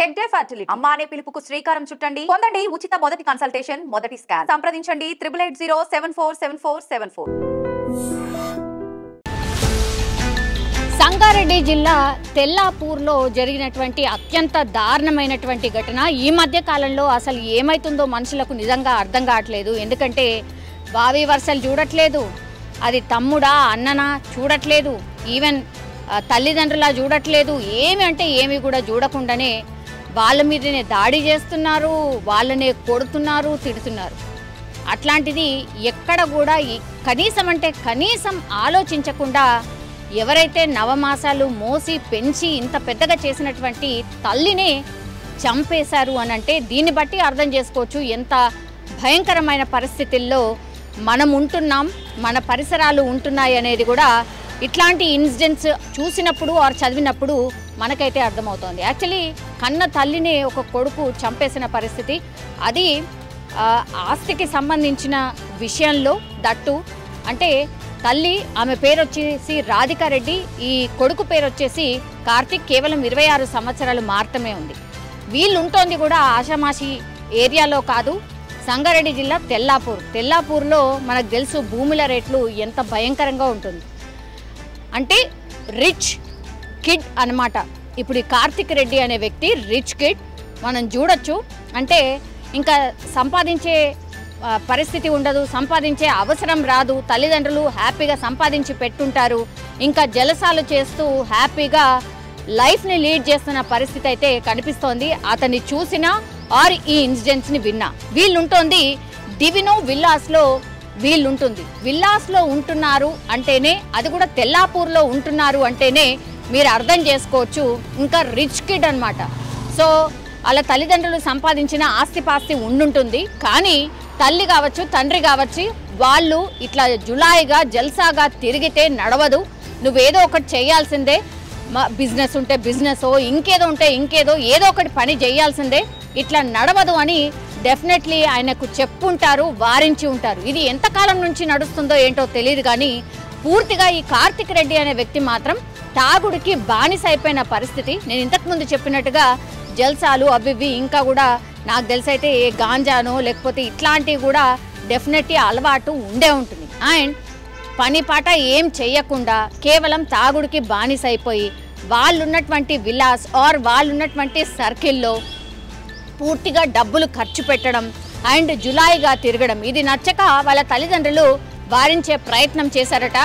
Head day fertility అమ్మ అనే పిలుపుకు శ్రీకారం చుట్టండి. పొందండి ఉచిత మొదటి కన్సల్టేషన్, మొదటి స్కాన్. సంప్రదించండి 8880747474. సంగారెడ్డి జిల్లా తెల్లాపూర్లో జరిగినటువంటి అత్యంత దారుణమైనటువంటి ఘటన. ఈ మధ్య కాలంలో అసలు ఏమైతుందో మనుషులకు నిజంగా అర్థం కావట్లేదు. ఎందుకంటే బావి వరుసలు చూడట్లేదు, అది తమ్ముడా అన్ననా చూడట్లేదు, ఈవెన్ తల్లిదండ్రులా చూడట్లేదు, ఏమి అంటే ఏమి కూడా చూడకుండానే వాళ్ళ మీదనే దాడి చేస్తున్నారు, వాళ్ళనే కొడుతున్నారు, తిడుతున్నారు. అట్లాంటిది ఎక్కడ కూడా కనీసం అంటే కనీసం ఆలోచించకుండా ఎవరైతే నవమాసాలు మోసి పెంచి ఇంత పెద్దగా చేసినటువంటి తల్లినే చంపేశారు అని అంటే దీన్ని బట్టి అర్థం చేసుకోవచ్చు ఎంత భయంకరమైన పరిస్థితుల్లో మనం ఉంటున్నాం, మన పరిసరాలు ఉంటున్నాయి అనేది కూడా ఇట్లాంటి ఇన్సిడెంట్స్ చూసినప్పుడు ఆర్ చదివినప్పుడు మనకైతే అర్థమవుతోంది. యాక్చువల్లీ కన్న తల్లిని ఒక కొడుకు చంపేసిన పరిస్థితి, అది ఆస్తికి సంబంధించిన విషయంలో దట్టు. అంటే తల్లి, ఆమె పేరు వచ్చేసి రాధికారెడ్డి, ఈ కొడుకు పేరు వచ్చేసి కార్తిక్, కేవలం 26 సంవత్సరాలు మాత్రమే ఉంది. వీళ్ళు ఉంటోంది కూడా ఆషామాషి ఏరియాలో కాదు, సంగారెడ్డి జిల్లా తెల్లాపూర్లో మనకు తెలుసు భూముల రేట్లు ఎంత భయంకరంగా ఉంటుంది. అంటే రిచ్ కిడ్ అన్నమాట. ఇప్పుడు ఈ కార్తిక్ రెడ్డి అనే వ్యక్తి రిచ్ కిడ్ మనం చూడొచ్చు. అంటే ఇంకా సంపాదించే పరిస్థితి ఉండదు, సంపాదించే అవసరం రాదు, తల్లిదండ్రులు హ్యాపీగా సంపాదించి పెట్టుంటారు, ఇంకా జలసాలు చేస్తూ హ్యాపీగా లైఫ్ని లీడ్ చేస్తున్న పరిస్థితి అయితే కనిపిస్తోంది అతన్ని చూసినా ఆర్ ఈ ఇన్సిడెంట్స్ని విన్నా. వీళ్ళుంటోంది డివినో విల్లాస్లో, వీళ్ళుంటుంది విల్లాస్లో ఉంటున్నారు అంటేనే, అది కూడా తెల్లాపూర్లో ఉంటున్నారు అంటేనే మీరు అర్థం చేసుకోవచ్చు ఇంకా రిచ్ కిడ్ అనమాట. సో అలా తల్లిదండ్రులు సంపాదించిన ఆస్తిపాస్తి ఉండుంటుంది, కానీ తల్లి కావచ్చు తండ్రి కావచ్చు వాళ్ళు ఇట్లా జులాయిగా జల్సాగా తిరిగితే నడవదు, నువ్వేదో ఒకటి చేయాల్సిందే, బిజినెస్ ఉంటే బిజినెస్, ఇంకేదో ఉంటే ఇంకేదో, ఏదో ఒకటి పని చేయాల్సిందే, ఇట్లా నడవదు అని డెఫినెట్లీ ఆయనకు చెప్పుంటారు, వారించి ఉంటారు. ఇది ఎంతకాలం నుంచి నడుస్తుందో ఏంటో తెలియదు, కానీ పూర్తిగా ఈ కార్తిక్ రెడ్డి అనే వ్యక్తి మాత్రం తాగుడికి బానిస అయిపోయిన పరిస్థితి. నేను ఇంతకుముందు చెప్పినట్టుగా జల్సాలు అవి ఇంకా కూడా నాకు తెలిసైతే ఏ గాంజానో లేకపోతే ఇట్లాంటివి కూడా డెఫినెట్లీ అలవాటు ఉండే ఉంటుంది. అండ్ పని పాట ఏం చెయ్యకుండా కేవలం తాగుడికి బానిస అయిపోయి వాళ్ళున్నటువంటి విలాస్ ఆర్ వాళ్ళున్నటువంటి సర్కిల్లో పూర్తిగా డబ్బులు ఖర్చు పెట్టడం అండ్ జులాయిగా తిరగడం, ఇది నచ్చక వాళ్ళ తల్లిదండ్రులు వారించే ప్రయత్నం చేశారట.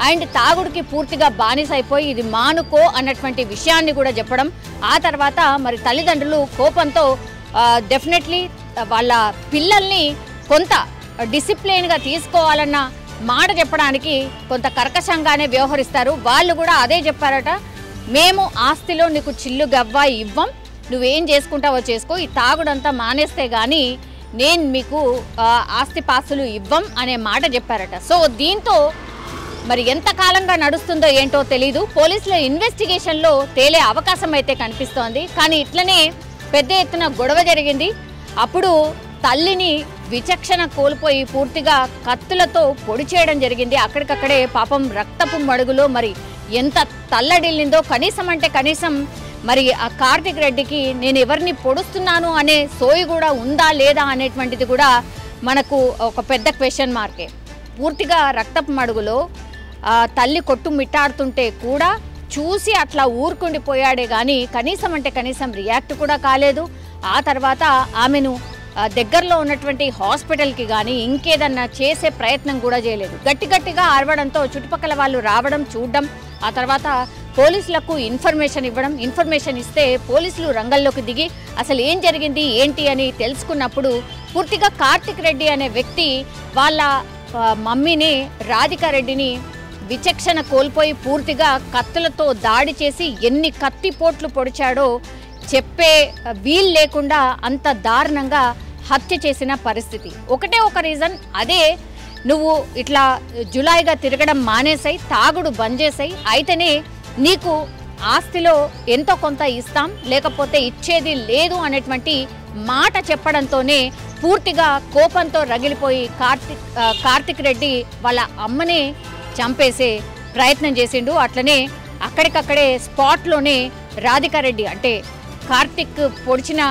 అండ్ తాగుడికి పూర్తిగా బానిస అయిపోయి ఇది మానుకో అన్నటువంటి విషయాన్ని కూడా చెప్పడం. ఆ తర్వాత మరి తల్లిదండ్రులు కోపంతో డెఫినెట్లీ వాళ్ళ పిల్లల్ని కొంత డిసిప్లిన్గా తీసుకోవాలన్న మాట చెప్పడానికి కొంత కర్కశంగానే వ్యవహరిస్తారు. వాళ్ళు కూడా అదే చెప్పారట, మేము ఆస్తిలో నీకు చిల్లు గవ్వ ఇవ్వం, నువ్వేం చేసుకుంటావో చేసుకో, ఈ తాగుడంతా మానేస్తే కానీ నేను మీకు ఆస్తిపాస్తులు ఇవ్వం అనే మాట చెప్పారట. సో దీంతో మరి ఎంతకాలంగా నడుస్తుందో ఏంటో తెలీదు. పోలీసుల ఇన్వెస్టిగేషన్లో తేలే అవకాశం అయితే కనిపిస్తోంది. కానీ ఇట్లనే పెద్ద ఎత్తున గొడవ జరిగింది. అప్పుడు తల్లిని విచక్షణ కోల్పోయి పూర్తిగా కత్తులతో పొడి చేయడం జరిగింది. అక్కడికక్కడే పాపం రక్తపు మడుగులో మరి ఎంత తల్లడిల్లిందో. కనీసం అంటే కనీసం మరి ఆ కార్తిక్ రెడ్డికి నేను ఎవరిని పొడుస్తున్నాను అనే సోయి కూడా ఉందా లేదా అనేటువంటిది కూడా మనకు ఒక పెద్ద క్వశ్చన్ మార్కే. పూర్తిగా రక్తపు మడుగులో తల్లి కొట్టు మిట్టాడుతుంటే కూడా చూసి అట్లా ఊరుకుండిపోయాడే కానీ కనీసం అంటే కనీసం రియాక్ట్ కూడా కాలేదు. ఆ తర్వాత ఆమెను దగ్గరలో ఉన్నటువంటి హాస్పిటల్కి కానీ ఇంకేదన్నా చేసే ప్రయత్నం కూడా చేయలేదు. గట్టిగా అరవడంతో చుట్టుపక్కల వాళ్ళు రావడం చూడడం, ఆ తర్వాత పోలీసులకు ఇన్ఫర్మేషన్ ఇవ్వడం, ఇన్ఫర్మేషన్ ఇస్తే పోలీసులు రంగంలోకి దిగి అసలు ఏం జరిగింది ఏంటి అని తెలుసుకున్నప్పుడు పూర్తిగా కార్తిక్ రెడ్డి అనే వ్యక్తి వాళ్ళ మమ్మీని రాధికారెడ్డిని విచక్షణ కోల్పోయి పూర్తిగా కత్తులతో దాడి చేసి ఎన్ని కత్తిపోట్లు పొడిచాడో చెప్పే వీలు లేకుండా అంత దారుణంగా హత్య చేసిన పరిస్థితి. ఒకటే ఒక రీజన్, అదే నువ్వు ఇట్లా జులాయిగా తిరగడం మానేసాయి, తాగుడు బంద్ చేసాయి, అయితేనే నీకు ఆస్తిలో ఎంతో కొంత ఇస్తాం, లేకపోతే ఇచ్చేది లేదు అనేటువంటి మాట చెప్పడంతోనే పూర్తిగా కోపంతో రగిలిపోయి కార్తిక్ రెడ్డి వాళ్ళ అమ్మనే చంపేసే ప్రయత్నం చేసిండు. అట్లనే అక్కడికక్కడే స్పాట్లోనే రాధికారెడ్డి అంటే కార్తిక్ పొడిచిన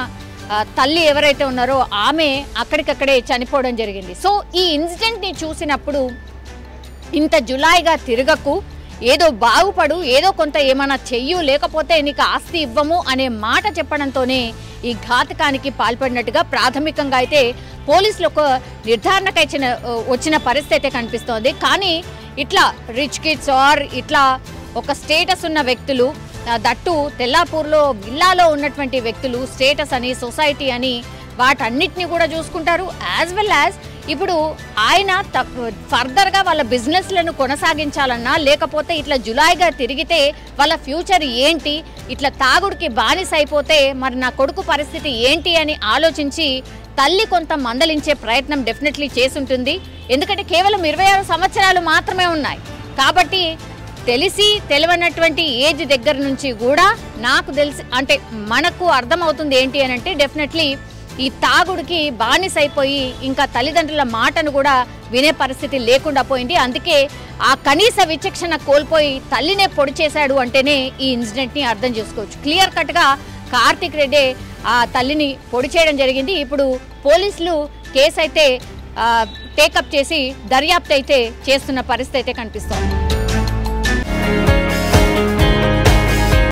తల్లి ఎవరైతే ఉన్నారో ఆమె అక్కడికక్కడే చనిపోవడం జరిగింది. సో ఈ ఇన్సిడెంట్ని చూసినప్పుడు ఇంత జులాయిగా తిరగకు, ఏదో బాగుపడు, ఏదో కొంత ఏమైనా చెయ్యు, లేకపోతే నీకు ఆస్తి ఇవ్వము అనే మాట చెప్పడంతోనే ఈ ఘాతకానికి పాల్పడినట్టుగా ప్రాథమికంగా అయితే పోలీసులు ఒక నిర్ధారణకు వచ్చిన పరిస్థితి అయితే కనిపిస్తోంది. కానీ ఇట్లా రిచ్ కిడ్స్ ఆర్ ఇట్లా ఒక స్టేటస్ ఉన్న వ్యక్తులు, దట్టు తెల్లాపూర్లో విల్లాలో ఉన్నటువంటి వ్యక్తులు స్టేటస్ అని, సొసైటీ అని వాటన్నిటిని కూడా చూసుకుంటారు. యాజ్ వెల్ యాజ్ ఇప్పుడు ఆయన ఫర్దర్గా వాళ్ళ బిజినెస్లను కొనసాగించాలన్నా, లేకపోతే ఇట్లా జులాయిగా తిరిగితే వాళ్ళ ఫ్యూచర్ ఏంటి, ఇట్లా తాగుడికి బానిస అయిపోతే మరి నా కొడుకు పరిస్థితి ఏంటి అని ఆలోచించి తల్లి కొంత మందలించే ప్రయత్నం డెఫినెట్లీ చేసుంటుంది. ఎందుకంటే కేవలం 26 సంవత్సరాలు మాత్రమే ఉన్నాయి కాబట్టి తెలిసి తెలియనటువంటి ఏజ్ దగ్గర నుంచి కూడా నాకు తెలిసి అంటే మనకు అర్థమవుతుంది ఏంటి అని అంటే డెఫినెట్లీ ఈ తాగుడికి బానిస అయిపోయి ఇంకా తల్లిదండ్రుల మాటను కూడా వినే పరిస్థితి లేకుండా పోయింది. అందుకే ఆ కనీస విచక్షణ కోల్పోయి తల్లినే పొడి చేశాడు అంటేనే ఈ ఇన్సిడెంట్ని అర్థం చేసుకోవచ్చు. క్లియర్ కట్గా కార్తిక్ రెడ్డి ఆ తల్లిని పొడి చేయడం జరిగింది. ఇప్పుడు పోలీసులు కేసు అయితే టేకప్ చేసి దర్యాప్తు అయితే చేస్తున్న పరిస్థితి అయితే కనిపిస్తోంది.